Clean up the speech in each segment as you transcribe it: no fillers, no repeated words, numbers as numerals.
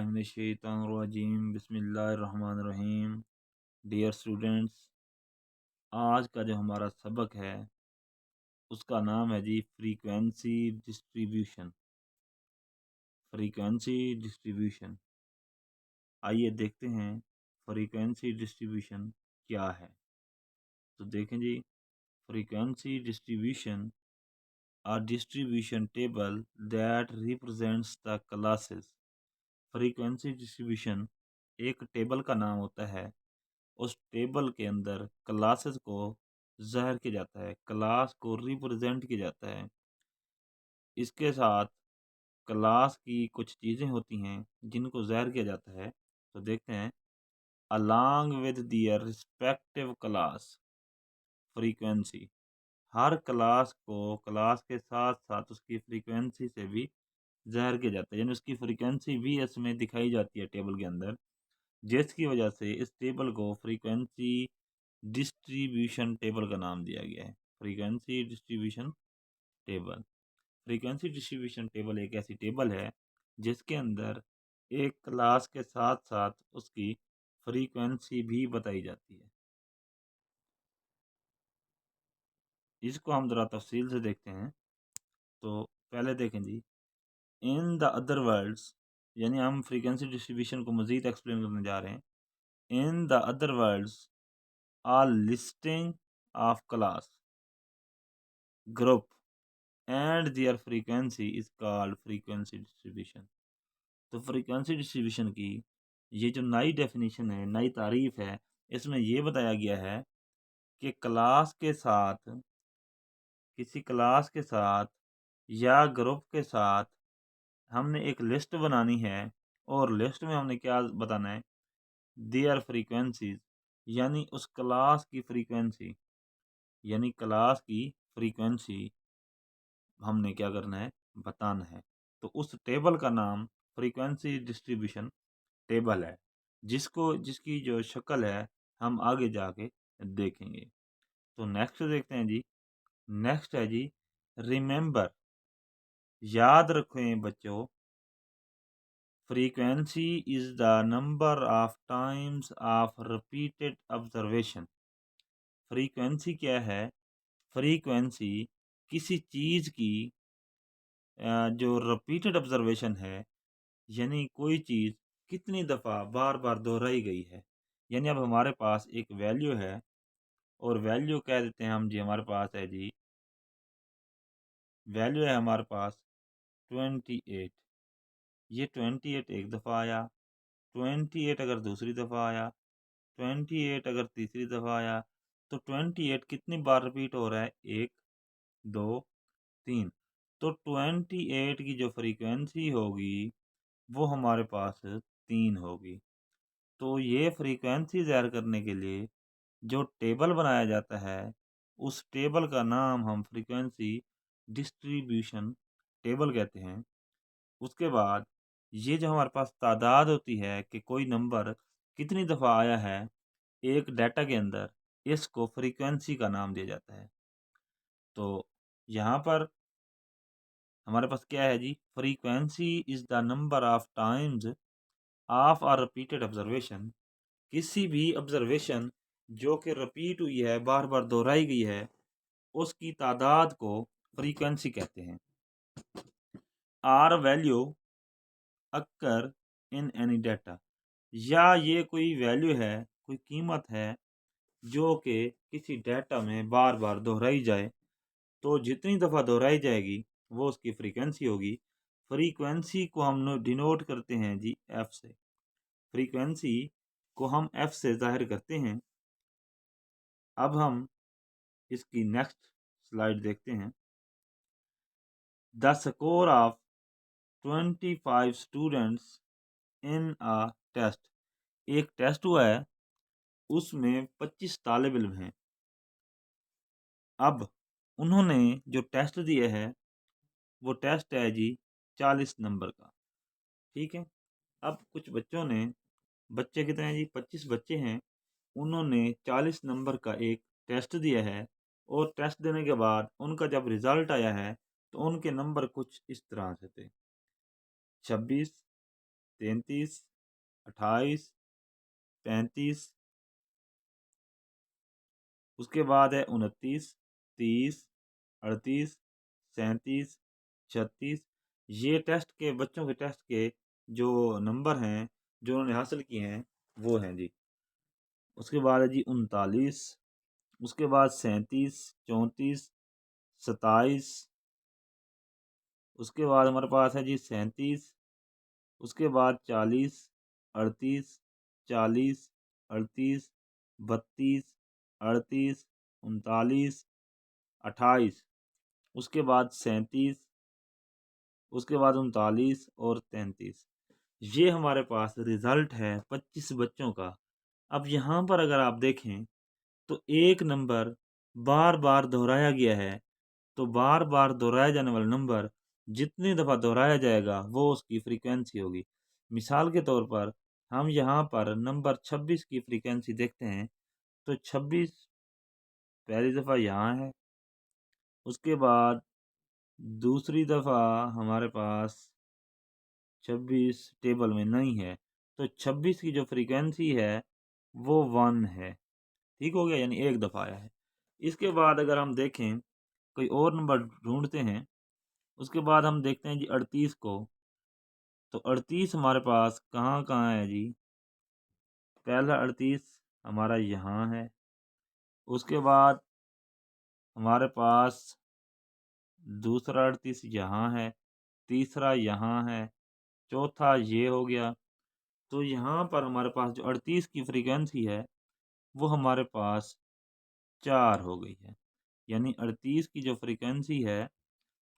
बिस्मिल्लाहिर्रहमानिर्रहीम बिस्मिल्लाहिर्रहमानिर्रहीम। Dear students, आज का जो हमारा सबक है उसका नाम है जी फ्रीक्वेंसी डिस्ट्रीब्यूशन। फ्रीक्वेंसी डिस्ट्रीब्यूशन, आइए देखते हैं फ्रीक्वेंसी डिस्ट्रीब्यूशन क्या है। तो देखें जी, frequency distribution a distribution table that represents the classes। Frequency distribution एक टेबल का नाम होता है। उस टेबल के अंदर क्लासेस को ज़ाहिर किया जाता है, क्लास को रिप्रेजेंट किया जाता है। इसके साथ क्लास की कुछ चीज़ें होती हैं जिनको ज़ाहिर किया जाता है। तो देखते हैं, along with their respective class frequency. हर क्लास को क्लास के साथ साथ उसकी फ्रीक्वेंसी से भी ज़ाहिर किया जाता है, यानी उसकी फ्रीक्वेंसी भी इसमें दिखाई जाती है टेबल के अंदर, जिसकी वजह से इस टेबल को फ्रीक्वेंसी डिस्ट्रीब्यूशन टेबल का नाम दिया गया है। Frequency distribution table. Frequency distribution table एक ऐसी टेबल है जिसके अंदर एक क्लास के साथ साथ उसकी फ्रीक्वेंसी भी बताई जाती है। इसको हम ज़रा तफसील से देखते हैं। तो पहले देखें जी, इन द अदर वर्ड्स, यानी हम फ्रीक्वेंसी डिस्ट्रीब्यूशन को मज़ीद एक्सप्लेन करने जा रहे हैं। In the other words, our listing of class group and their frequency is called frequency distribution. तो फ्रीक्वेंसी डिस्ट्रीब्यूशन की ये जो नई डेफिनेशन है, नई तारीफ है, इसमें ये बताया गया है कि क्लास के साथ, किसी क्लास के साथ या ग्रुप के साथ हमने एक लिस्ट बनानी है, और लिस्ट में हमने क्या बताना है, देयर फ्रीक्वेंसीज, यानी उस क्लास की फ्रीक्वेंसी, यानी क्लास की फ्रीक्वेंसी हमने क्या करना है, बताना है। तो उस टेबल का नाम फ्रीक्वेंसी डिस्ट्रीब्यूशन टेबल है, जिसकी जो शक्ल है हम आगे जाके देखेंगे। तो नेक्स्ट देखते हैं जी। नेक्स्ट है जी, रिमेंबर, याद रखें बच्चों, frequency is the number of times of repeated observation. Frequency क्या है? फ्रीक्वेंसी किसी चीज़ की जो रिपीटेड ऑब्जर्वेशन है, यानी कोई चीज़ कितनी दफ़ा बार बार दोहराई गई है। यानी अब हमारे पास एक वैल्यू है, और वैल्यू कह देते हैं हम जी, हमारे पास है जी, वैल्यू है हमारे पास 28। ये 28 एक दफ़ा आया, 28 अगर दूसरी दफ़ा आया, 28 अगर तीसरी दफ़ा आया, तो 28 कितनी बार रिपीट हो रहा है? 1, 2, 3। तो 28 की जो फ्रीक्वेंसी होगी वो हमारे पास 3 होगी। तो ये फ्रीक्वेंसी ज़ाहिर करने के लिए जो टेबल बनाया जाता है, उस टेबल का नाम हम फ्रीक्वेंसी डिस्ट्रीब्यूशन टेबल कहते हैं। उसके बाद ये जो हमारे पास तादाद होती है कि कोई नंबर कितनी दफ़ा आया है एक डाटा के अंदर, इसको फ्रीक्वेंसी का नाम दिया जाता है। तो यहाँ पर हमारे पास क्या है जी, frequency is the number of times of a repeated observation. किसी भी ऑब्जर्वेशन जो कि रिपीट हुई है, बार बार दोहराई गई है, उसकी तादाद को फ्रीक्वेंसी कहते हैं। Our value occur in any data, या ये कोई वैल्यू है, कोई कीमत है जो कि किसी डाटा में बार बार दोहराई जाए, तो जितनी दफ़ा दोहराई जाएगी वो उसकी फ्रीक्वेंसी होगी। फ्रीक्वेंसी को हम डिनोट करते हैं जी एफ से। फ्रीक्वेंसी को हम एफ से जाहिर करते हैं। अब हम इसकी नेक्स्ट स्लाइड देखते हैं। The score of 25 students in a test. एक टेस्ट हुआ है, उसमें 25 तालिब इल्म हैं। अब उन्होंने जो टेस्ट दिया है, वो टेस्ट है जी 40 नंबर का। ठीक है। अब कुछ बच्चों ने, बच्चे कितने हैं जी, 25 बच्चे हैं, उन्होंने 40 नंबर का एक टेस्ट दिया है, और टेस्ट देने के बाद उनका जब रिज़ल्ट आया है तो उनके नंबर कुछ इस तरह से थे: 26, 33, 28, 35, उसके बाद है 29, 30, 38, 37, 36। ये टेस्ट के बच्चों के टेस्ट के जो नंबर हैं जो उन्होंने हासिल किए हैं वो हैं जी। उसके बाद है जी 39, उसके बाद 37, 34, 27, उसके बाद हमारे पास है जी 37, उसके बाद 40, 38, 40, 38, 32, 38, 39, 28, उसके बाद 37, उसके बाद 39 और 33। ये हमारे पास रिजल्ट है 25 बच्चों का। अब यहाँ पर अगर आप देखें तो एक नंबर बार बार दोहराया गया है, तो बार बार दोहराया जाने वाला नंबर जितनी दफ़ा दोहराया जाएगा वो उसकी फ्रीक्वेंसी होगी। मिसाल के तौर पर हम यहाँ पर नंबर 26 की फ्रीक्वेंसी देखते हैं, तो 26 पहली दफ़ा यहाँ है, उसके बाद दूसरी दफ़ा हमारे पास 26 टेबल में नहीं है, तो 26 की जो फ्रीक्वेंसी है वो 1 है। ठीक हो गया, यानी एक दफ़ा आया है। इसके बाद अगर हम देखें कोई और नंबर ढूंढते हैं, उसके बाद हम देखते हैं जी 38 को, तो 38 हमारे पास कहाँ कहाँ है जी। पहला 38 हमारा यहाँ है, उसके बाद हमारे पास दूसरा 38 यहाँ है, तीसरा यहाँ है, चौथा ये हो गया। तो यहाँ पर हमारे पास जो 38 की फ्रीक्वेंसी है वो हमारे पास 4 हो गई है। यानी 38 की जो फ्रीक्वेंसी है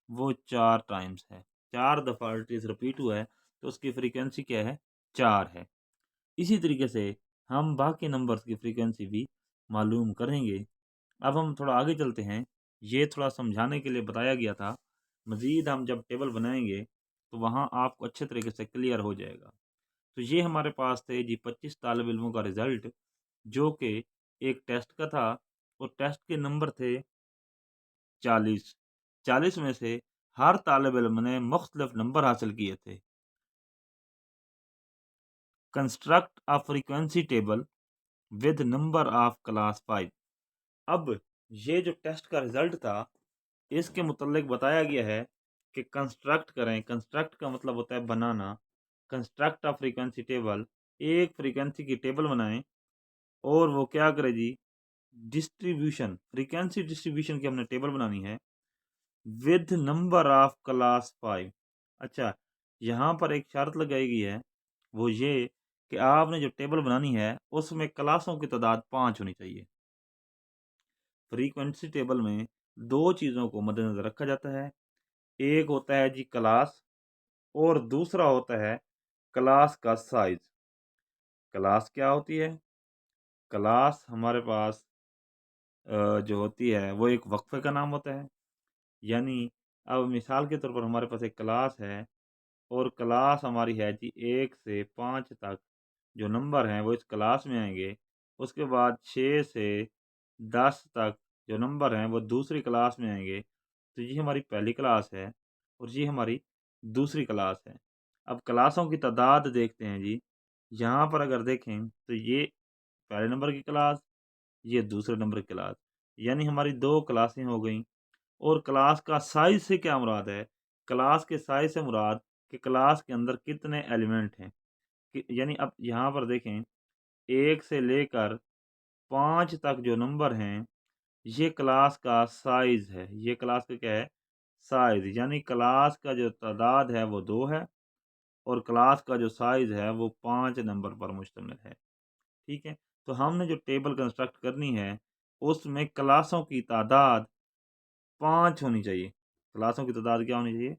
वो 4 टाइम्स है। 4 दफ़ा 38 रिपीट हुआ है, तो उसकी फ्रीक्वेंसी क्या है? 4 है। इसी तरीके से हम बाकी नंबर्स की फ्रीक्वेंसी भी मालूम करेंगे। अब हम थोड़ा आगे चलते हैं। ये थोड़ा समझाने के लिए बताया गया था। मज़ीद हम जब टेबल बनाएँगे तो वहाँ आपको अच्छे तरीके से क्लियर हो जाएगा। तो ये हमारे पास थे जी 25 तालिब इल्मों का रिज़ल्ट, जो कि एक टेस्ट का था और टेस्ट के नंबर थे 40। 40 में से हर तालिब इल्म ने मुख्तलिफ नंबर हासिल किए थे। Construct a frequency table with number of class 5। अब ये जो टेस्ट का रिजल्ट था, इसके मुतल्लिक बताया गया है कि कंस्ट्रक्ट करें। कंस्ट्रक्ट का मतलब होता है बनाना। कंस्ट्रक्ट अ फ्रीक्वेंसी टेबल, एक फ्रीक्वेंसी की टेबल बनाएं और वो क्या करे जी, डिस्ट्रीब्यूशन, फ्रीक्वेंसी डिस्ट्रीब्यूशन की हमने टेबल बनानी है विद नंबर ऑफ क्लास 5। अच्छा, यहाँ पर एक शर्त लगाई गई है, वो ये कि आपने जो टेबल बनानी है उसमें क्लासों की तादाद 5 होनी चाहिए। फ्रीक्वेंसी टेबल में दो चीज़ों को मद्देनज़र रखा जाता है। एक होता है जी क्लास, और दूसरा होता है क्लास का साइज। क्लास क्या होती है? क्लास हमारे पास जो होती है वो एक वक्फे का नाम होता है। यानी अब मिसाल के तौर पर हमारे पास एक क्लास है और क्लास हमारी है जी 1 से 5 तक जो नंबर हैं वो इस क्लास में आएंगे। उसके बाद 6 से 10 तक जो नंबर हैं वो दूसरी क्लास में आएंगे। तो ये हमारी पहली क्लास है और ये हमारी दूसरी क्लास है। अब क्लासों की तादाद देखते हैं जी। यहाँ पर अगर देखें तो ये पहले नंबर की क्लास, ये दूसरे नंबर की क्लास, यानी हमारी दो क्लासें हो गई। और क्लास का साइज से क्या मुराद है? क्लास के साइज से मुराद कि क्लास के अंदर कितने एलिमेंट हैं। यानी अब यहाँ पर देखें, 1 से लेकर 5 तक जो नंबर हैं, ये क्लास का साइज है। ये क्लास का क्या है? साइज। यानी क्लास का जो तादाद है वो 2 है और क्लास का जो साइज है वो 5 नंबर पर मुश्तमिल है। ठीक है? तो हमने जो टेबल कंस्ट्रक्ट करनी है उसमें क्लासों की तादाद 5 होनी चाहिए। क्लासों की तादाद क्या होनी चाहिए?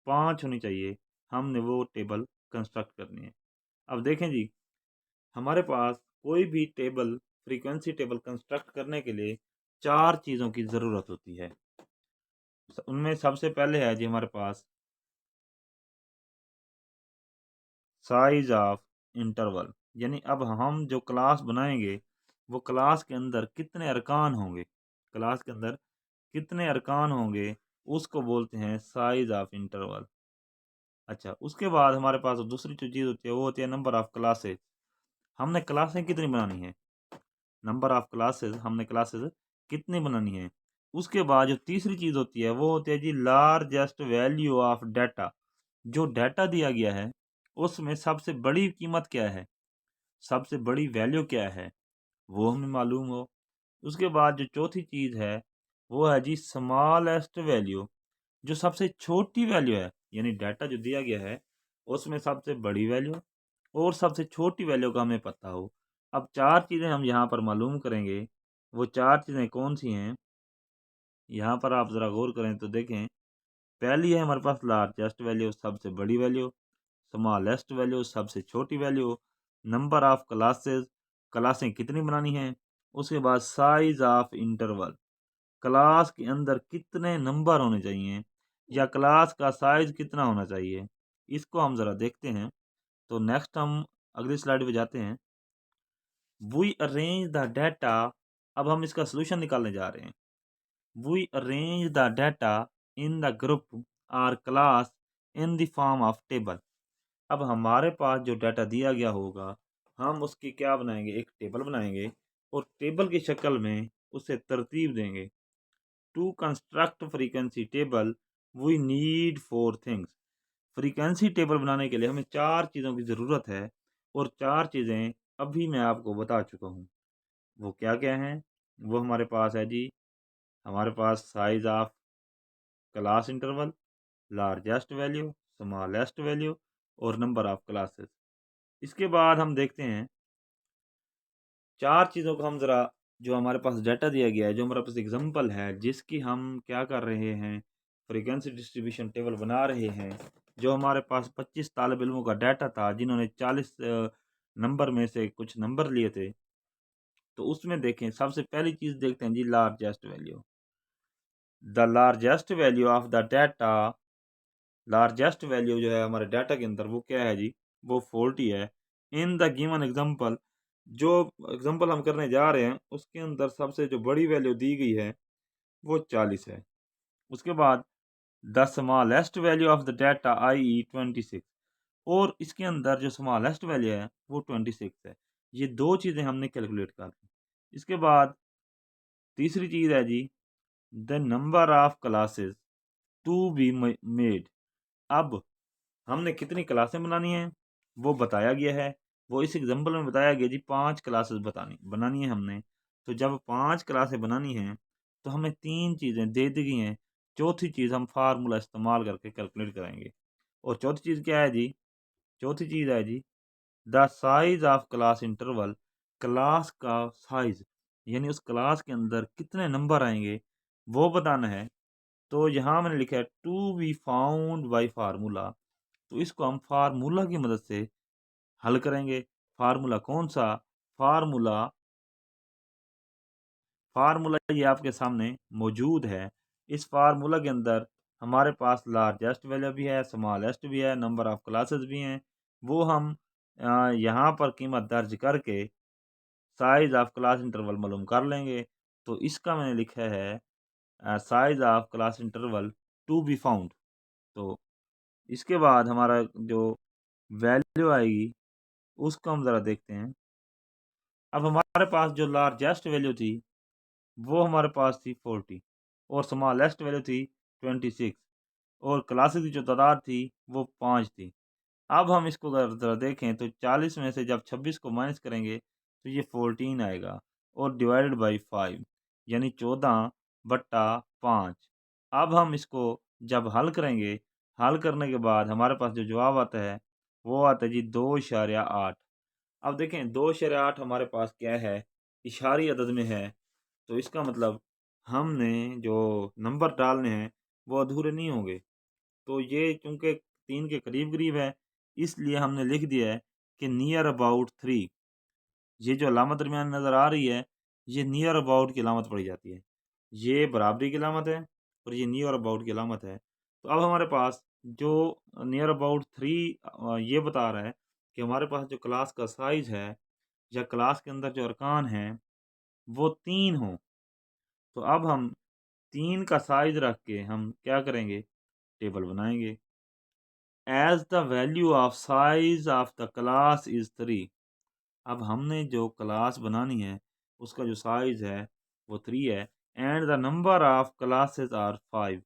5 होनी चाहिए। हमने वो टेबल कंस्ट्रक्ट करनी है। अब देखें जी, हमारे पास कोई भी टेबल, फ्रीक्वेंसी टेबल कंस्ट्रक्ट करने के लिए 4 चीज़ों की ज़रूरत होती है। उनमें सबसे पहले है जी हमारे पास साइज ऑफ इंटरवल। यानी अब हम जो क्लास बनाएंगे वो क्लास के अंदर कितने अरकान होंगे, क्लास के अंदर कितने अरकान होंगे, उसको बोलते हैं साइज ऑफ इंटरवल। अच्छा, उसके बाद हमारे पास दूसरी जो चीज़ होती है वो होती है नंबर ऑफ़ क्लासेस। हमने क्लासें कितनी बनानी है? नंबर ऑफ़ क्लासेस हमने क्लासेस कितनी बनानी है? उसके बाद जो तीसरी चीज़ होती है वो होती है जी लार्जेस्ट वैल्यू ऑफ़ डाटा। जो डाटा दिया गया है उसमें सबसे बड़ी कीमत क्या है? सबसे बड़ी वैल्यू क्या है? वो हमें मालूम हो। उसके बाद जो चौथी चीज़ है वो है जी स्मॉलेस्ट वैल्यू। जो सबसे छोटी वैल्यू है, यानी डाटा जो दिया गया है उसमें सबसे बड़ी वैल्यू और सबसे छोटी वैल्यू का हमें पता हो। अब 4 चीज़ें हम यहाँ पर मालूम करेंगे। वो 4 चीज़ें कौन-सी हैं? यहाँ पर आप ज़रा गौर करें तो देखें, पहली है हमारे पास लार्जेस्ट वैल्यू सबसे बड़ी वैल्यू, स्मॉलेस्ट वैल्यू सबसे छोटी वैल्यू, नंबर ऑफ क्लासेस क्लासें कितनी बनानी हैं, उसके बाद साइज़ ऑफ इंटरवल क्लास के अंदर कितने नंबर होने चाहिए या क्लास का साइज़ कितना होना चाहिए। इसको हम ज़रा देखते हैं। तो नेक्स्ट हम अगली स्लाइड पे जाते हैं। We arrange the data. अब हम इसका सॉल्यूशन निकालने जा रहे हैं। We arrange the data in the group और class in the form of table. अब हमारे पास जो डाटा दिया गया होगा हम उसकी क्या बनाएंगे, एक टेबल बनाएंगे और टेबल की शक्ल में उसे तरतीब देंगे। To construct frequency table we need four things. Frequency table बनाने के लिए हमें 4 चीज़ों की ज़रूरत है और 4 चीज़ें अभी मैं आपको बता चुका हूँ। वो क्या-क्या हैं? वो हमारे पास है जी, हमारे पास size of class interval, largest value, smallest value और नंबर ऑफ क्लासेस। इसके बाद हम देखते हैं 4 चीज़ों को हम ज़रा, जो हमारे पास डाटा दिया गया है, जो हमारे पास एग्ज़ाम्पल है, जिसकी हम क्या कर रहे हैं, फ्रीक्वेंसी डिस्ट्रीब्यूशन टेबल बना रहे हैं। जो हमारे पास 25 तालिब इल्मों का डाटा था, जिन्होंने 40 नंबर में से कुछ नंबर लिए थे। तो उसमें देखें, सबसे पहली चीज़ देखते हैं जी largest value. The largest value of the data, largest value जो है हमारे डाटा के अंदर वो क्या है जी, वो 40 है। इन द गिवन एग्जांपल, जो एग्जांपल हम करने जा रहे हैं उसके अंदर सबसे जो बड़ी वैल्यू दी गई है वो 40 है। उसके बाद the smallest value of the data I E 26, और इसके अंदर जो स्मॉलेस्ट वैल्यू है वो 26 है। ये दो चीज़ें हमने कैलकुलेट कर ली। इसके बाद तीसरी चीज़ है जी the number of classes to be made. अब हमने कितनी क्लासें बनानी हैं वो बताया गया है। वो इस एग्जांपल में बताया गया जी 5 क्लासेस बतानी बनानी है हमने। तो जब 5 क्लासें बनानी हैं तो हमें 3 चीज़ें दे दी गई हैं। चौथी चीज़ हम फार्मूला इस्तेमाल करके कैलकुलेट करेंगे। और चौथी चीज़ क्या है जी? चौथी चीज़ है जी the size of class interval. Class का साइज़, यानी उस क्लास के अंदर कितने नंबर आएँगे वो बताना है। तो यहाँ मैंने लिखा है to be found by formula. तो इसको हम फार्मूला की मदद से हल करेंगे। फार्मूला कौन-सा? फार्मूला फार्मूला ये आपके सामने मौजूद है। इस फार्मूला के अंदर हमारे पास लार्जेस्ट वैल्यू भी है, स्मॉलेस्ट भी है, नंबर ऑफ क्लासेस भी हैं। वो हम यहाँ पर कीमत दर्ज करके साइज़ ऑफ क्लास इंटरवल मालूम कर लेंगे। तो इसका मैंने लिखा है size of class interval to be found. तो इसके बाद हमारा जो वैल्यू आएगी उसको हम ज़रा देखते हैं। अब हमारे पास जो लार्जेस्ट वैल्यू थी वो हमारे पास थी 40 और स्मॉलेस्ट वैल्यू थी 26 और क्लासेस की जो तादाद थी वो 5 थी। अब हम इसको अगर ज़रा देखें तो 40 में से जब 26 को माइनस करेंगे तो ये 14 आएगा और डिवाइडेड बाय 5, यानी 14/5। अब हम इसको जब हल करेंगे, हल करने के बाद हमारे पास जो जवाब आता है वो आता है जी 2.8। अब देखें 2.8 हमारे पास क्या है, इशारी अदद में है। तो इसका मतलब हमने जो नंबर डालने हैं वो अधूरे नहीं होंगे। तो ये चूँकि 3 के करीब-करीब है, इसलिए हमने लिख दिया है कि नियर अबाउट 3। ये जो अलामत दरमियान नज़र आ रही है, ये नियर अबाउट की अलामत पड़ी जाती है। ये बराबरी की अलामत है और ये नियर अबाउट की अलामत है। तो अब हमारे पास जो नियर अबाउट 3 ये बता रहा है कि हमारे पास जो क्लास का साइज़ है या क्लास के अंदर जो अरकान हैं, वो 3 हों। तो अब हम 3 का साइज़ रख के हम क्या करेंगे, टेबल बनाएँगे। As the value of size of the class is 3। अब हमने जो क्लास बनानी है उसका जो साइज है वो 3 है, and the number of classes are 5,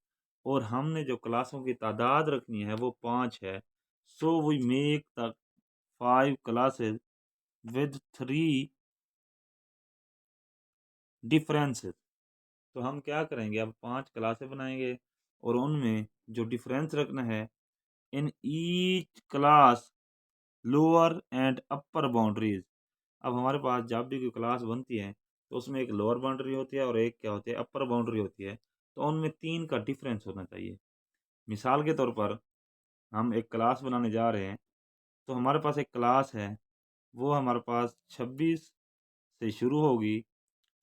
और हमने जो क्लासों की तादाद रखनी है वो 5 है। So we make the 5 classes with 3 differences. तो हम क्या करेंगे, अब 5 क्लासें बनाएंगे और उनमें जो डिफरेंस रखना है, in each class lower and upper boundaries. अब हमारे पास जब भी कोई क्लास बनती है तो उसमें एक लोअर बाउंड्री होती है और एक क्या होती है, अपर बाउंड्री होती है। तो उनमें 3 का डिफरेंस होना चाहिए। मिसाल के तौर पर हम एक क्लास बनाने जा रहे हैं, तो हमारे पास एक क्लास है, वो हमारे पास 26 से शुरू होगी,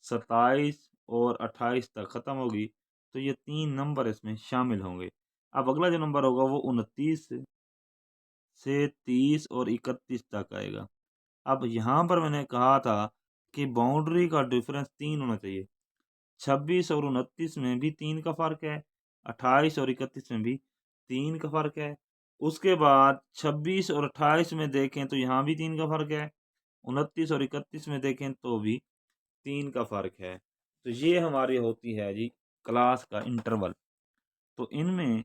27 और 28 तक ख़त्म होगी। तो ये 3 नंबर इसमें शामिल होंगे। अब अगला जो नंबर होगा वो 29 से 30 और 31 तक आएगा। अब यहाँ पर मैंने कहा था कि बाउंड्री का डिफरेंस 3 होना चाहिए। 26 और 29 में भी 3 का फ़र्क है, 28 और 31 में भी 3 का फ़र्क है। उसके बाद 26 और 28 में देखें तो यहाँ भी 3 का फ़र्क है, 29 और 31 में देखें तो भी 3 का फ़र्क है। तो ये हमारी होती है जी क्लास का इंटरवल। तो इनमें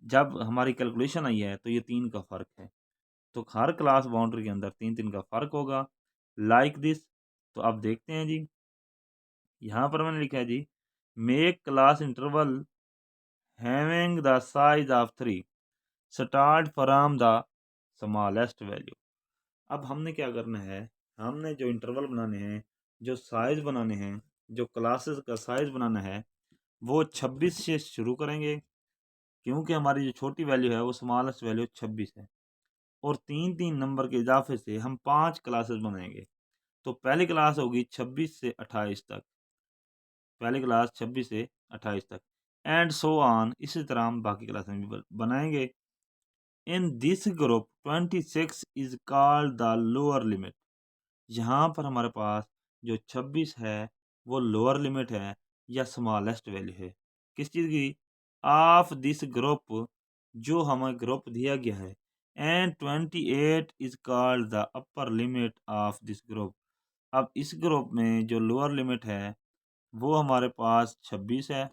जब हमारी कैलकुलेशन आई है तो ये 3 का फ़र्क है। तो हर क्लास बाउंड्री के अंदर 3-3 का फ़र्क होगा, लाइक दिस। तो अब देखते हैं जी, यहाँ पर मैंने लिखा है जी, make class interval having the size of 3 start from the smallest value. अब हमने क्या करना है, हमने जो इंटरवल बनाने हैं, जो साइज बनाने हैं, जो क्लासेस का साइज बनाना है, वो 26 से शुरू करेंगे, क्योंकि हमारी जो छोटी वैल्यू है वो स्मॉलेस्ट वैल्यू 26 है। और 3-3 नंबर के इजाफे से हम 5 क्लासेस बनाएंगे। तो पहली क्लास होगी 26 से 28 तक, पहली क्लास 26 से 28 तक, एंड सो ऑन। इसी तरह हम बाकी क्लासें भी बनाएंगे। In this group 26 is called the lower limit. यहाँ पर हमारे पास जो 26 है वो लोअर लिमिट है या स्मॉलेस्ट वैल्यू है, किस चीज़ की, ऑफ दिस ग्रुप, जो हमें ग्रुप दिया गया है। And 28 is called the upper limit of this group. अब इस ग्रुप में जो लोअर लिमिट है वो हमारे पास 26 है,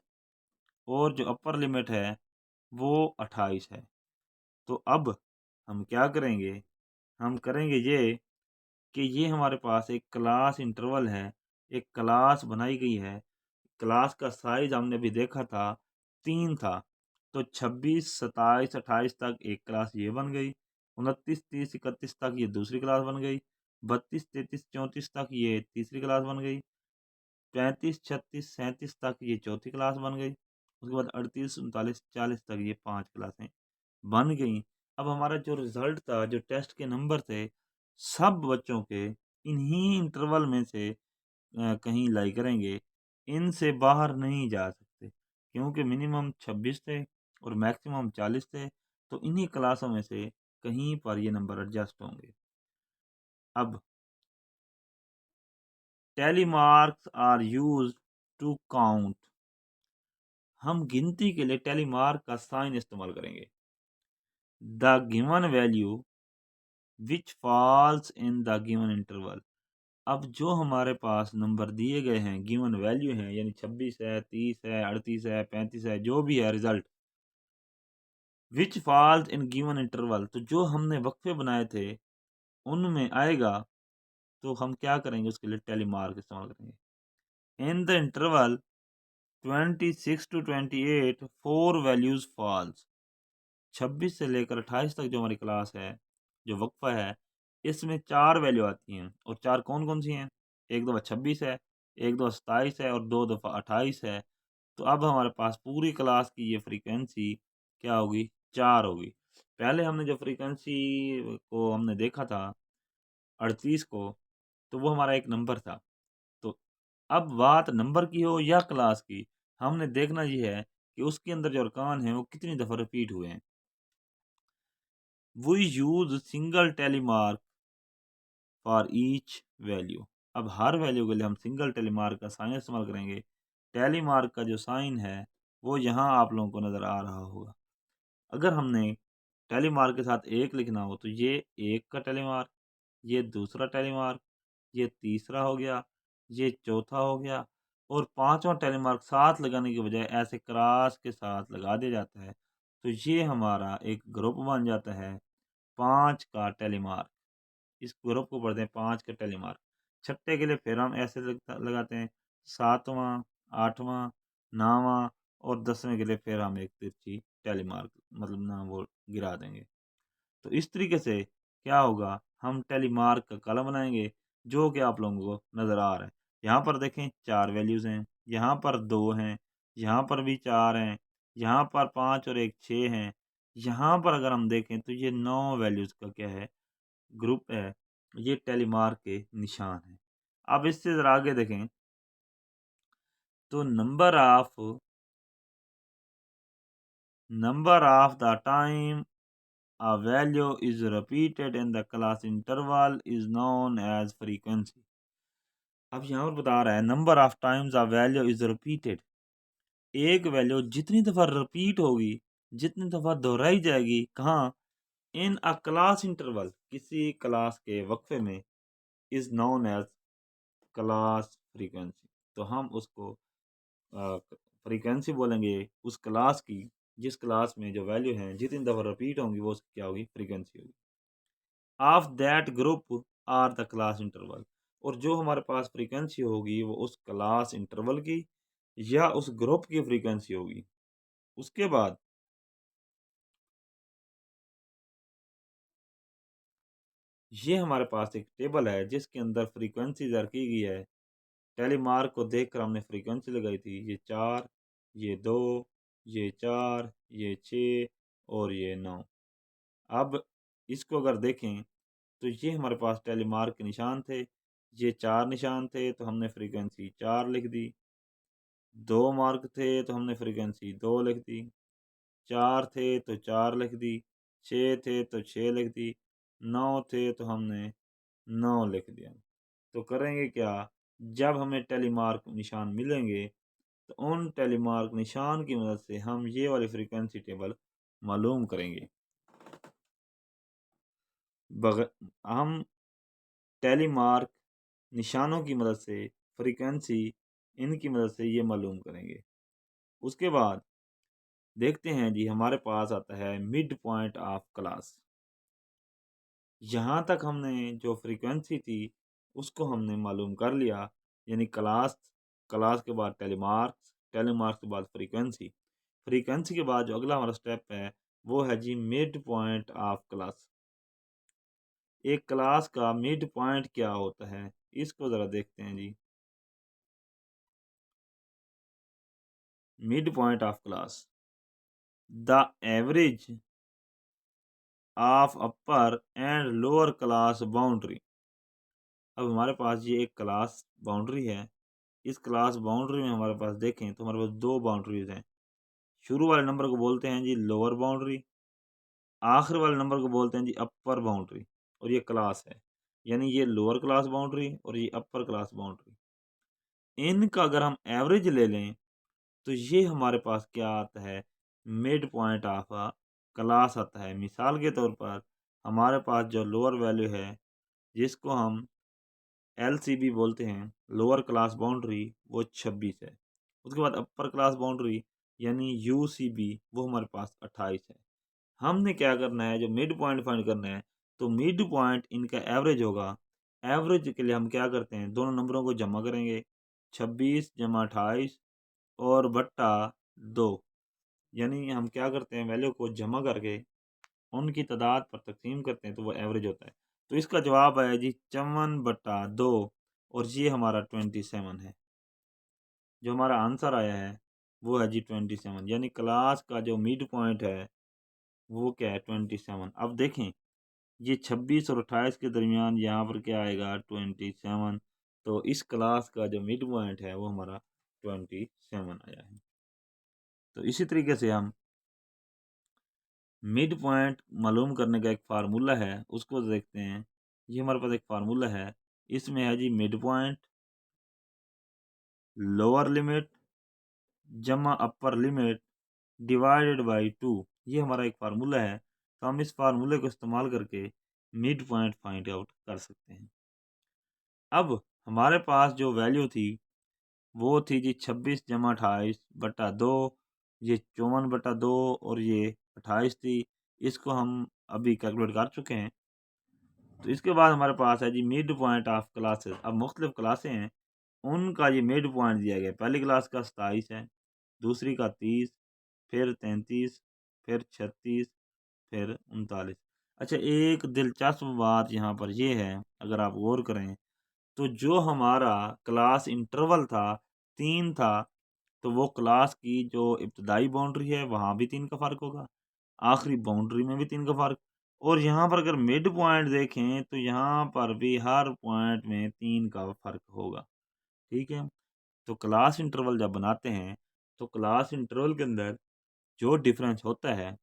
और जो अपर लिमिट है वो 28 है। तो अब हम क्या करेंगे, हम करेंगे ये कि ये हमारे पास एक क्लास इंटरवल है, एक क्लास बनाई गई है। क्लास का साइज हमने अभी देखा था 3 था। तो 26, 27, 28 तक एक क्लास ये बन गई, 29, 30, 31 तक ये दूसरी क्लास बन गई, 32, 33, 34 तक ये तीसरी क्लास बन गई, 35, 36, 37 तक ये चौथी क्लास बन गई। उसके बाद 38, 39, 40 तक ये 5 क्लासें बन गई। अब हमारा जो रिज़ल्ट था, जो टेस्ट के नंबर थे, सब बच्चों के इन्हीं इंटरवल में से कहीं लाई करेंगे। इनसे बाहर नहीं जा सकते, क्योंकि मिनिमम 26 थे और मैक्सिमम 40 थे। तो इन्हीं क्लासों में से कहीं पर ये नंबर एडजस्ट होंगे। अब tally marks are used to count. हम गिनती के लिए टैली मार्क का साइन इस्तेमाल करेंगे। The given value which falls in the given interval. अब जो हमारे पास नंबर दिए गए हैं, गिवन वैल्यू हैं, यानी 26 है, 30 है, 38 है, 35 है, जो भी है result, which falls in given interval, तो जो हमने वक्फे बनाए थे उनमें आएगा, तो हम क्या करेंगे, उसके लिए टैली मार्क इस्तेमाल करेंगे। In the interval 26 to 28 4 values falls. 26 से लेकर 28 तक जो हमारी क्लास है, जो वक्फा है, इसमें 4 वैल्यू आती हैं। और 4 कौन कौन सी हैं, एक दफ़ा 26 है, एक दफ़ा 27 है और 2 दफ़ा 28 है। तो अब हमारे पास पूरी क्लास की ये फ्रीक्वेंसी क्या होगी, 4 होगी। पहले हमने जो फ्रीक्वेंसी को हमने देखा था 38 को, तो वो हमारा एक नंबर था। तो अब बात नंबर की हो या क्लास की, हमने देखना ये है कि उसके अंदर जो अरकान हैं वो कितनी दफ़ा रिपीट हुए हैं। We use single tally mark for each value. अब हर वैल्यू के लिए हम सिंगल टैली मार्क का साइन इस्तेमाल करेंगे। टैली मार्क का जो साइन है वो यहाँ आप लोगों को नज़र आ रहा होगा। अगर हमने टैली मार्क के साथ एक लिखना हो तो ये एक का टैली मार्क, ये दूसरा टैली मार्क, ये तीसरा हो गया, ये चौथा हो गया और पांचवा टैली मार्क साथ लगाने की बजाय ऐसे क्रॉस के साथ लगा दिया जाता है। तो ये हमारा एक ग्रुप बन जाता है 5 का टैली मार्क। इस ग्रुप को पढ़ते हैं 5 का टैली मार्क। छठे के लिए फिर हम ऐसे लगाते हैं 7वां, 8वां, 9वां और 10वें के लिए फिर हम एक तिरछी टैली मार्क मतलब ना वो गिरा देंगे। तो इस तरीके से क्या होगा, हम टैली मार्क का कॉलम बनाएँगे, जो कि आप लोगों को नज़र आ रहा है। यहाँ पर देखें 4 वैल्यूज़ हैं, यहाँ पर 2 हैं, यहाँ पर भी 4 हैं, यहाँ पर 5 और 1 6 हैं। यहाँ पर अगर हम देखें तो ये 9 वैल्यूज़ का क्या है, ग्रुप है। ये टैली मार्क के निशान हैं। अब इससे ज़रा आगे देखें तो number of the time a value is repeated in the class interval is known as frequency। अब यहाँ पर बता रहा है number of times a value is repeated। एक वैल्यू जितनी दफ़ा रिपीट होगी, जितनी दफ़ा दोहराई जाएगी, कहाँ? इन अ क्लास इंटरवल, किसी क्लास के वक्फे में, is known as class frequency. तो हम उसको फ्रीक्वेंसी बोलेंगे उस क्लास की, जिस क्लास में जो वैल्यू है जितनी दफ़ा रिपीट होंगी वो क्या होगी, फ्रीक्वेंसी होगी। Of that group are the class interval. और जो हमारे पास फ्रीक्वेंसी होगी वो उस क्लास इंटरवल की या उस ग्रुप की फ्रीक्वेंसी होगी। उसके बाद ये हमारे पास एक टेबल है जिसके अंदर फ्रीक्वेंसी दर्ज की गई है। टैली मार्क को देखकर हमने फ्रीक्वेंसी लगाई थी, ये 4, ये 2, ये 4, ये 6 और ये 9। अब इसको अगर देखें तो ये हमारे पास टैली मार्क के निशान थे, ये 4 निशान थे तो हमने फ्रीक्वेंसी 4 लिख दी। 2 मार्क थे तो हमने फ्रीक्वेंसी 2 लिख दी, 4 थे तो 4 लिख दी, 6 थे तो 6 लिख दी, 9 थे तो हमने 9 लिख दिया। तो करेंगे क्या, जब हमें टेली मार्क निशान मिलेंगे तो उन टेली मार्क निशान की मदद से हम ये वाली फ्रीक्वेंसी टेबल मालूम करेंगे। हम टेली मार्क निशानों की मदद से फ्रीक्वेंसी इनकी मदद से ये मालूम करेंगे। उसके बाद देखते हैं जी, हमारे पास आता है मिड पॉइंट ऑफ क्लास। यहाँ तक हमने जो फ्रीक्वेंसी थी उसको हमने मालूम कर लिया, यानी क्लास, क्लास के बाद टेलीमार्क्स, टेलीमार्क्स के बाद फ्रीक्वेंसी, फ्रीक्वेंसी के बाद जो अगला हमारा स्टेप है वो है जी मिड पॉइंट ऑफ क्लास। एक क्लास का मिड पॉइंट क्या होता है, इसको ज़रा देखते हैं जी। Mid point of class, the average of upper and lower class boundary. अब हमारे पास ये एक क्लास बाउंड्री है। इस क्लास बाउंड्री में हमारे पास देखें तो हमारे पास दो बाउंड्रीज हैं। शुरू वाले नंबर को बोलते हैं जी लोअर बाउंड्री, आखिर वाले नंबर को बोलते हैं जी अपर बाउंड्री। और ये क्लास है, यानी ये लोअर क्लास बाउंड्री और ये अपर क्लास बाउंड्री। इनका अगर हम एवरेज ले लें तो ये हमारे पास क्या आता है, mid point of a class आता है। मिसाल के तौर पर हमारे पास जो लोअर वैल्यू है जिसको हम एलसीबी बोलते हैं, लोअर क्लास बाउंड्री, वो 26 है। उसके बाद अपर क्लास बाउंड्री यानी यूसीबी वो हमारे पास 28 है। हमने क्या करना है, जो मिड पॉइंट फाइंड करना है, तो मिड पॉइंट इनका एवरेज होगा। एवरेज के लिए हम क्या करते हैं, दोनों नंबरों को जमा करेंगे, 26 जमा 28 और बट्टा 2, यानी हम क्या करते हैं, वैल्यू को जमा करके उनकी तादाद पर तकसीम करते हैं तो वो एवरेज होता है। तो इसका जवाब आया जी 54/2 और ये हमारा 27 है। जो हमारा आंसर आया है वो है जी 27, यानी क्लास का जो मिड पॉइंट है वो क्या है, 27। अब देखें ये 26 और 28 के दरमियान यहाँ पर क्या आएगा, 27। तो इस क्लास का जो मिड पॉइंट है वो हमारा 27 आया है। तो इसी तरीके से हम मिड पॉइंट मालूम करने का एक फार्मूला है उसको देखते हैं। ये हमारे पास एक फार्मूला है, इसमें है जी मिड पॉइंट लोअर लिमिट जमा अपर लिमिट डिवाइडेड बाई 2। ये हमारा एक फार्मूला है। तो हम इस फार्मूले को इस्तेमाल करके मिड पॉइंट फाइंड आउट कर सकते हैं। अब हमारे पास जो वैल्यू थी वो थी जी 26 + 28/2, ये 54/2 और ये 28 थी। इसको हम अभी कैलकुलेट कर चुके हैं। तो इसके बाद हमारे पास है जी मिड पॉइंट ऑफ क्लासेस। अब मुख्तलिफ क्लासें हैं, उनका ये मिड पॉइंट दिया गया है। पहली क्लास का 27 है, दूसरी का 30, फिर 33, फिर 36, फिर 39। अच्छा, एक दिलचस्प बात यहाँ पर ये है, अगर आप गौर करें तो जो हमारा क्लास इंटरवल था 3 था, तो वो क्लास की जो इब्तदाई बाउंड्री है वहाँ भी 3 का फ़र्क होगा, आखिरी बाउंड्री में भी 3 का फ़र्क। और यहाँ पर अगर मिड पॉइंट देखें तो यहाँ पर भी हर पॉइंट में 3 का फ़र्क होगा। ठीक है? तो क्लास इंटरवल जब बनाते हैं तो क्लास इंटरवल के अंदर जो डिफरेंस होता है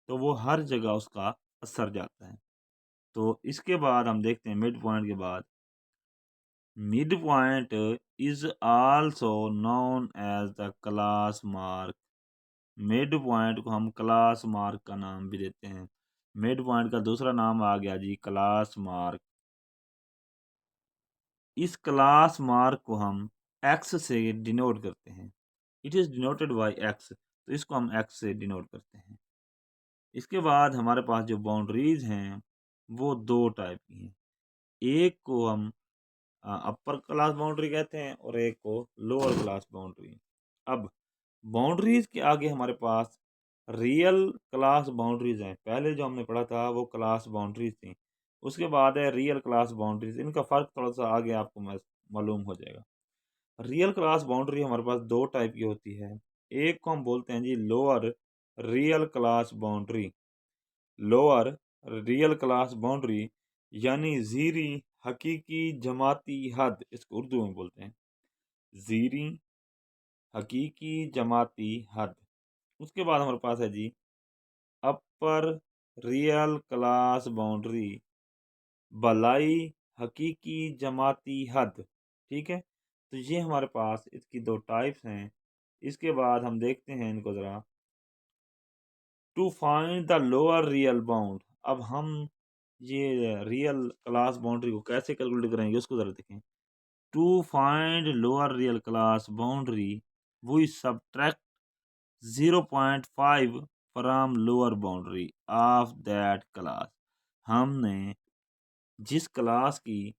तो वो हर जगह उसका असर जाता है। तो इसके बाद हम देखते हैं मिड पॉइंट के बाद, mid point is also known as the class mark. Mid point को हम क्लास मार्क का नाम भी देते हैं। मिड पॉइंट का दूसरा नाम आ गया जी क्लास मार्क। इस क्लास मार्क को हम एक्स से डिनोट करते हैं। It is denoted by x, तो इसको हम एक्स से डिनोट करते हैं। इसके बाद हमारे पास जो बाउंड्रीज हैं वो दो टाइप की हैं। एक को हम अपर क्लास बाउंड्री कहते हैं और एक को लोअर क्लास बाउंड्री। अब बाउंड्रीज के आगे हमारे पास रियल क्लास बाउंड्रीज हैं। पहले जो हमने पढ़ा था वो क्लास बाउंड्रीज थी, उसके बाद है रियल क्लास बाउंड्रीज। इनका फ़र्क थोड़ा सा आगे आपको मालूम हो जाएगा। रियल क्लास बाउंड्री हमारे पास दो टाइप की होती है। एक को हम बोलते हैं जी lower real class boundary. Lower real class boundary यानी ज़ीरी हकीकी जमाती हद, इसको उर्दू में बोलते हैं ज़ीरी हकीकी जमाती हद। उसके बाद हमारे पास है जी अपर रियल क्लास बाउंड्री बलाई हकीकी जमाती हद। ठीक है, तो ये हमारे पास इसकी दो टाइप्स हैं। इसके बाद हम देखते हैं इनको ज़रा। To find the lower real bound, अब हम ये रियल क्लास बाउंड्री को कैसे कैलकुलेट करेंगे उसको ज़रा देखें। To find lower real class boundary we subtract 0.5 from lower boundary of that class. हमने जिस क्लास की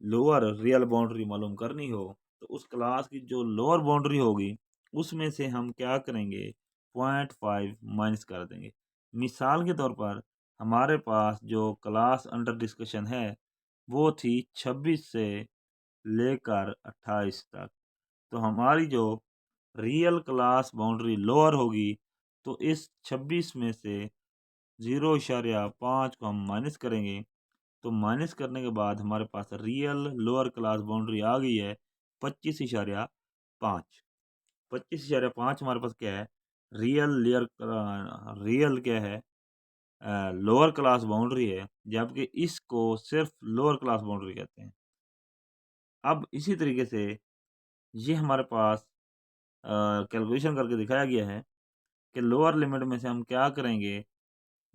लोअर रियल बाउंड्री मालूम करनी हो, तो उस क्लास की जो लोअर बाउंड्री होगी उसमें से हम क्या करेंगे, 0.5 माइनस कर देंगे। मिसाल के तौर पर हमारे पास जो क्लास अंडर डिस्कशन है वो थी 26 से लेकर 28 तक। तो हमारी जो रियल क्लास बाउंड्री लोअर होगी, तो इस 26 में से 0.5 को हम माइनस करेंगे। तो माइनस करने के बाद हमारे पास रियल लोअर क्लास बाउंड्री आ गई है 25.5। 25.5 हमारे पास क्या है, रियल क्या है, लोअर क्लास बाउंड्री है, जबकि इसको सिर्फ लोअर क्लास बाउंड्री कहते हैं। अब इसी तरीके से ये हमारे पास कैलकुलेशन करके दिखाया गया है कि लोअर लिमिट में से हम क्या करेंगे,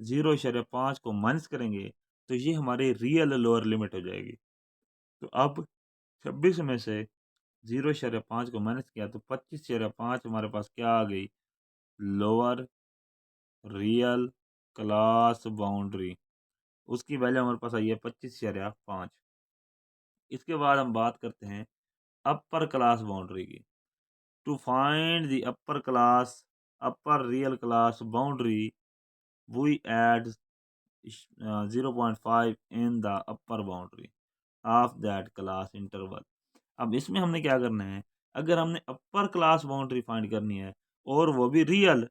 0.5 को माइनस करेंगे, तो ये हमारी रियल लोअर लिमिट हो जाएगी। तो अब 26 में से 0.5 को माइनस किया तो 25.5 हमारे पास क्या आ गई, लोअर रियल क्लास बाउंड्री। उसकी वैल्यू हमारे पास आई है 25.5। इसके बाद हम बात करते हैं अपर क्लास बाउंड्री की। To find the upper real class boundary we add 0.5 in the upper boundary of that class interval. अब इसमें हमने क्या करना है, अगर हमने अपर क्लास बाउंड्री फाइंड करनी है और वो भी रियल,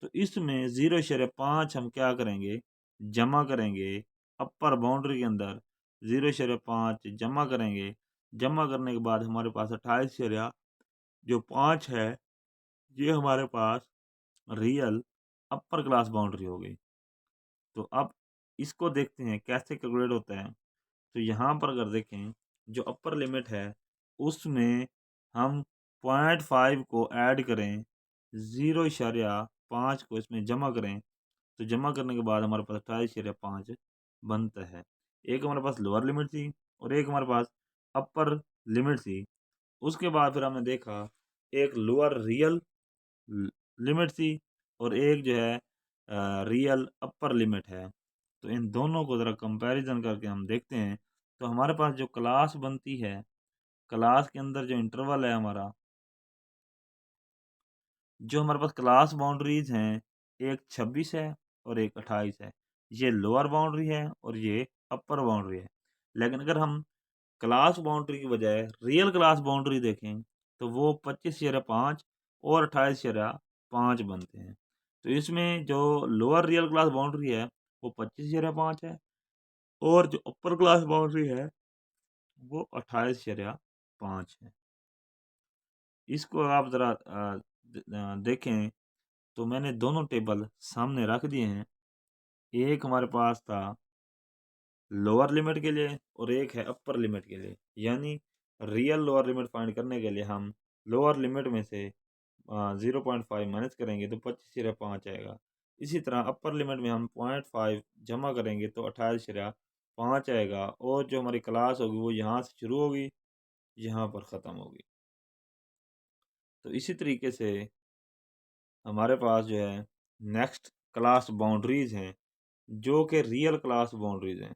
तो इसमें 0.5 हम क्या करेंगे, जमा करेंगे अपर बाउंड्री के अंदर। 0.5 जमा करेंगे, जमा करने के बाद हमारे पास 28.5 है, ये हमारे पास रियल अपर क्लास बाउंड्री हो गई। तो अब इसको देखते हैं कैसे कैलकुलेट होता है। तो यहाँ पर अगर देखें, जो अपर लिमिट है उसमें हम 0.5 को ऐड करें, 0.5 को इसमें जमा करें, तो जमा करने के बाद हमारे पास 28.5 बनता है। एक हमारे पास लोअर लिमिट थी और एक हमारे पास अपर लिमिट थी। उसके बाद फिर हमने देखा एक लोअर रियल लिमिट थी और एक जो है रियल अपर लिमिट है। तो इन दोनों को ज़रा कंपैरिजन करके हम देखते हैं। तो हमारे पास जो क्लास बनती है, क्लास के अंदर जो इंटरवल है हमारा, जो हमारे पास क्लास बाउंड्रीज हैं, एक 26 है और एक 28 है। ये लोअर बाउंड्री है और ये अपर बाउंड्री है। लेकिन अगर हम क्लास बाउंड्री की बजाय रियल क्लास बाउंड्री देखें तो वो 25/5 और 28/5 बनते हैं। तो इसमें जो लोअर रियल क्लास बाउंड्री है वो 25/5 है और जो अपर क्लास बाउंड्री है वो 28/5 है। इसको आप ज़रा देखें तो मैंने दोनों टेबल सामने रख दिए हैं। एक हमारे पास था लोअर लिमिट के लिए और एक है अपर लिमिट के लिए। यानी रियल लोअर लिमिट फाइंड करने के लिए हम लोअर लिमिट में से 0.5 माइनस करेंगे तो 25/5 आएगा। इसी तरह अपर लिमिट में हम 0.5 जमा करेंगे तो 28/5 आएगा और जो हमारी क्लास होगी वो यहाँ से शुरू होगी, यहाँ पर ख़त्म होगी। तो इसी तरीके से हमारे पास जो है नेक्स्ट क्लास बाउंड्रीज़ हैं जो कि रियल क्लास बाउंड्रीज़ हैं।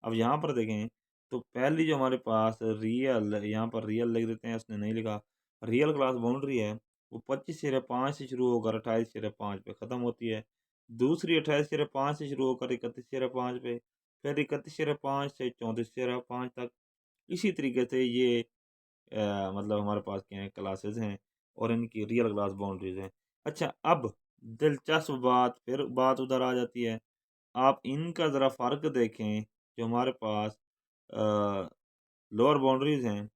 अब यहाँ पर देखें तो पहली जो हमारे पास रियल, यहाँ पर रियल लिख देते हैं, उसने नहीं लिखा। रियल क्लास बाउंड्री है वो 25/5 से शुरू होकर 28/5 पे ख़त्म होती है। दूसरी 28/5 से शुरू होकर 31/5 पे, फिर 31/5 से 34/5 तक। इसी तरीके से ये मतलब हमारे पास क्या है क्लासेस हैं और इनकी रियल क्लास बाउंड्रीज हैं। अच्छा, अब दिलचस्प बात, फिर बात उधर आ जाती है। आप इनका ज़रा फ़र्क देखें, जो हमारे पास लोअर बाउंड्रीज हैं,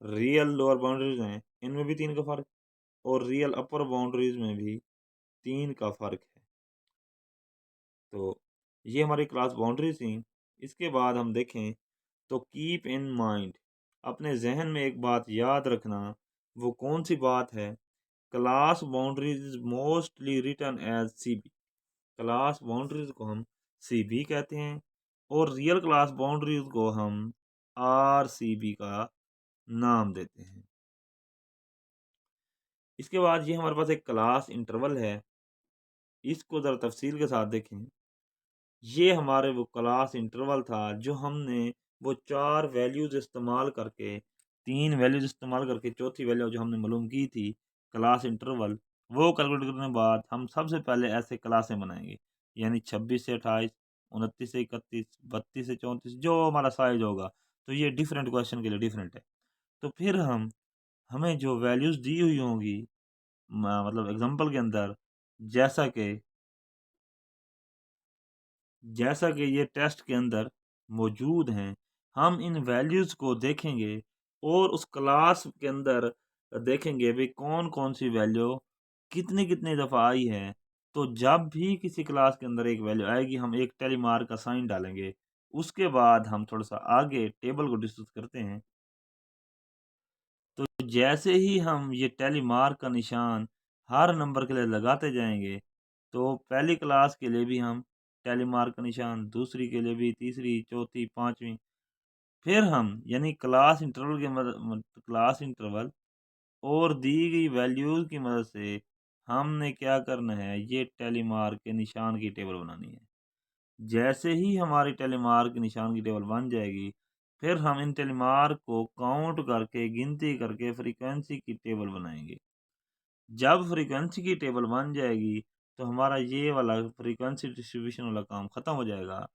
रियल लोअर बाउंड्रीज हैं, इनमें भी 3 का फ़र्क और रियल अपर बाउंड्रीज में भी 3 का फ़र्क है। तो ये हमारी क्लास बाउंड्री थी। इसके बाद हम देखें तो कीप इन माइंड, अपने जहन में एक बात याद रखना। वो कौन सी बात है? Class boundaries is mostly written as CB. Class boundaries को हम सीबी कहते हैं और रियल क्लास बाउंड्रीज को हम आरसीबी का नाम देते हैं। इसके बाद ये हमारे पास एक क्लास इंटरवल है, इसको ज़रा तफसील के साथ देखें। ये हमारे वो क्लास इंटरवल था जो हमने वो 4 वैल्यूज़ इस्तेमाल करके, 3 वैल्यूज़ इस्तेमाल करके चौथी वैल्यू जो हमने मालूम की थी क्लास इंटरवल, वो कैलकुलेट करने के बाद हम सबसे पहले ऐसे क्लासें बनाएंगे। यानी 26 से 28, 29 से 31, 32 से 34, जो हमारा साइज होगा। तो ये डिफरेंट क्वेश्चन के लिए डिफरेंट है। तो फिर हमें जो वैल्यूज़ दी हुई होंगी मतलब एग्जांपल के अंदर, जैसा कि ये टेस्ट के अंदर मौजूद हैं, हम इन वैल्यूज़ को देखेंगे और उस क्लास के अंदर देखेंगे भाई कौन-कौन सी वैल्यू कितनी-कितनी दफ़ा आई है। तो जब भी किसी क्लास के अंदर एक वैल्यू आएगी, हम एक टेली मार्क का साइन डालेंगे। उसके बाद हम थोड़ा-सा आगे टेबल को डिस्कस करते हैं। तो जैसे ही हम ये टेली मार्क का निशान हर नंबर के लिए लगाते जाएँगे, तो पहली क्लास के लिए भी हम टेली मार्क का निशान, दूसरी के लिए भी, तीसरी, चौथी, 5वीं, फिर हम यानी क्लास इंटरवल और दी गई वैल्यूज़ की मदद से हमने क्या करना है, ये टेली मार्क के निशान की टेबल बनानी है। जैसे ही हमारी टेलीमार्क निशान की टेबल बन जाएगी, फिर हम इन टेलीमार्क को काउंट करके, गिनती करके फ्रीक्वेंसी की टेबल बनाएँगे। जब फ्रीक्वेंसी की टेबल बन जाएगी, तो हमारा ये वाला फ्रीक्वेंसी डिस्ट्रीब्यूशन वाला काम खत्म हो जाएगा।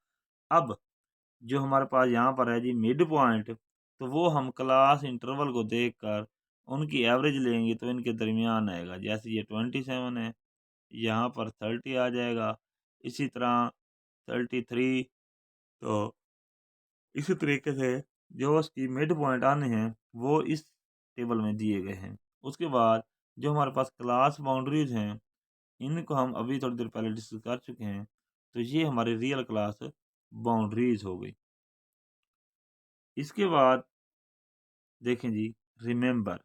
अब जो हमारे पास यहाँ पर है जी मिड पॉइंट, तो वो हम क्लास इंटरवल को देखकर उनकी एवरेज लेंगे तो इनके दरमियान आएगा। जैसे ये 27 है, यहाँ पर 30 आ जाएगा, इसी तरह 33। तो इसी तरीके से जो उसकी मिड पॉइंट आने हैं वो इस टेबल में दिए गए हैं। उसके बाद जो हमारे पास क्लास बाउंड्रीज हैं, इनको हम अभी थोड़ी देर पहले डिस्कस कर चुके हैं। तो ये हमारी रियल क्लास बाउंड्रीज हो गई। इसके बाद देखें जी, रिमेंबर,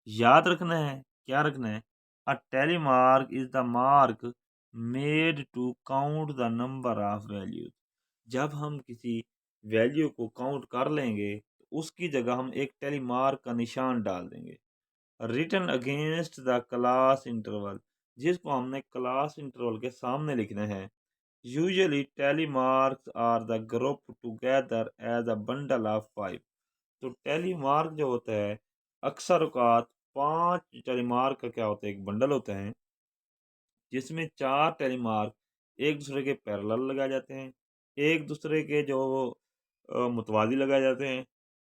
याद रखना है, क्या रखना है? A tally mark is the mark made to count the number of values. जब हम किसी वैल्यू को काउंट कर लेंगे तो उसकी जगह हम एक टेली मार्क का निशान डाल देंगे। Written against the class interval, जिसको हमने क्लास इंटरवल के सामने लिखना है। Usually tally marks are the group together as a bundle of 5। तो टेली मार्क जो होता है, अक्सर औकात 5 टेली मार्क का क्या होता है, एक बंडल होता है जिसमें 4 टेली मार्क एक दूसरे के पैरेलल लगाए जाते हैं, एक दूसरे के जो मुतवाज़ी लगाए जाते हैं।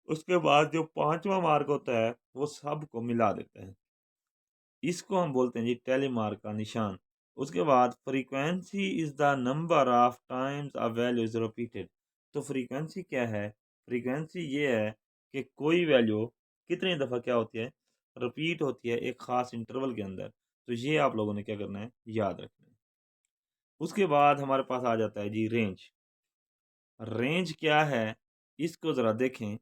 उसके बाद जो 5वां मार्क होता है वो सबको मिला देता है। इसको हम बोलते हैं जी टेली मार्क का निशान। उसके बाद frequency is the number of times a value is repeated. तो फ्रीक्वेंसी क्या है? फ्रीक्वेंसी ये है कि कोई वैल्यू कितनी दफ़ा क्या होती है? रिपीट होती है एक ख़ास इंटरवल के अंदर। तो ये आप लोगों ने क्या करना है? याद रखना है। उसके बाद हमारे पास आ जाता है जी रेंज। रेंज क्या है? इसको ज़रा देखें।